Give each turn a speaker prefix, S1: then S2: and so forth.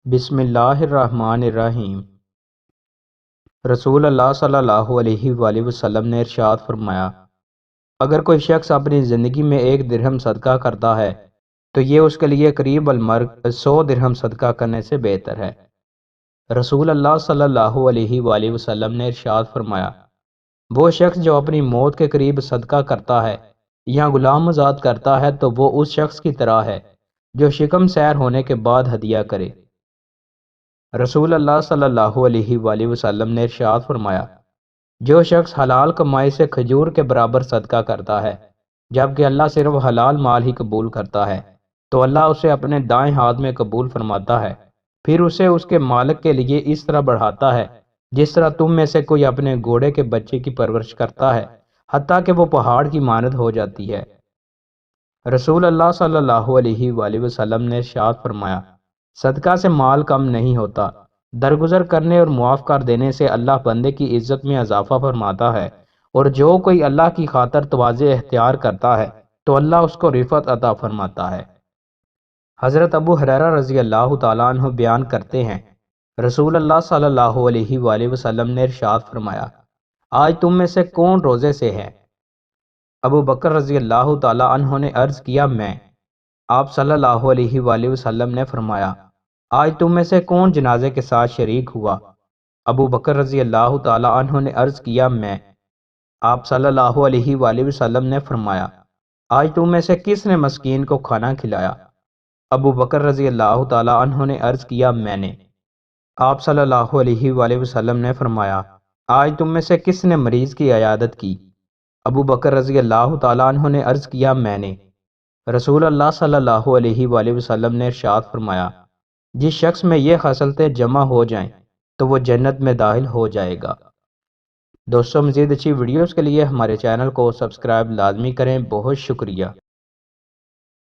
S1: بسم اللہ الرحمن الرحیم۔ رسول اللہ صلی اللہ علیہ وآلہ وسلم نے ارشاد فرمایا، اگر کوئی شخص اپنی زندگی میں 1 درہم صدقہ کرتا ہے تو یہ اس کے لیے قریب المرگ 100 درہم صدقہ کرنے سے بہتر ہے۔ رسول اللہ صلی اللہ علیہ وآلہ وسلم نے ارشاد فرمایا، وہ شخص جو اپنی موت کے قریب صدقہ کرتا ہے یا غلام آزاد کرتا ہے تو وہ اس شخص کی طرح ہے جو شکم سیر ہونے کے بعد ہدیہ کرے۔ رسول اللہ صلی اللہ علیہ وآلہ وسلم نے ارشاد فرمایا، جو شخص حلال کمائی سے کھجور کے برابر صدقہ کرتا ہے جبکہ اللہ صرف حلال مال ہی قبول کرتا ہے تو اللہ اسے اپنے دائیں ہاتھ میں قبول فرماتا ہے، پھر اسے اس کے مالک کے لیے اس طرح بڑھاتا ہے جس طرح تم میں سے کوئی اپنے گھوڑے کے بچے کی پرورش کرتا ہے حتیٰ کہ وہ پہاڑ کی مانند ہو جاتی ہے۔ رسول اللہ صلی اللہ علیہ وآلہ وسلم نے ارشاد فرمایا، صدقہ سے مال کم نہیں ہوتا، درگزر کرنے اور معاف کر دینے سے اللہ بندے کی عزت میں اضافہ فرماتا ہے، اور جو کوئی اللہ کی خاطر تواضع اختیار کرتا ہے تو اللہ اس کو رفعت عطا فرماتا ہے۔ حضرت ابو ہریرہ رضی اللہ تعالیٰ عنہ بیان کرتے ہیں، رسول اللہ صلی اللہ علیہ وآلہ وسلم نے ارشاد فرمایا، آج تم میں سے کون روزے سے ہے؟ ابو بکر رضی اللہ تعالیٰ عنہ نے عرض کیا، میں۔ آپ صلی اللہ علیہ وآلہ وسلم نے فرمایا، آج تم میں سے کون جنازے کے ساتھ شریک ہوا؟ ابو بکر رضی اللہ تعالیٰ عنہ نے عرض کیا، میں۔ آپ صلی اللہ علیہ وآلہ وسلم نے فرمایا، آج تم میں سے کس نے مسکین کو کھانا کھلایا؟ ابو بکر رضی اللہ تعالیٰ عنہ نے عرض کیا، میں نے۔ آپ صلی اللہ علیہ وآلہ وسلم نے فرمایا، آج تم میں سے کس نے مریض کی عیادت کی؟ ابو بکر رضی اللہ تعالیٰ عنہ نے عرض کیا، میں نے۔ رسول اللہ صلی اللہ علیہ وآلہ وسلم نے ارشاد فرمایا، جس شخص میں یہ خصلتیں جمع ہو جائیں تو وہ جنت میں داخل ہو جائے گا۔ دوستو، مزید اچھی ویڈیوز کے لیے ہمارے چینل کو سبسکرائب لازمی کریں۔ بہت شکریہ۔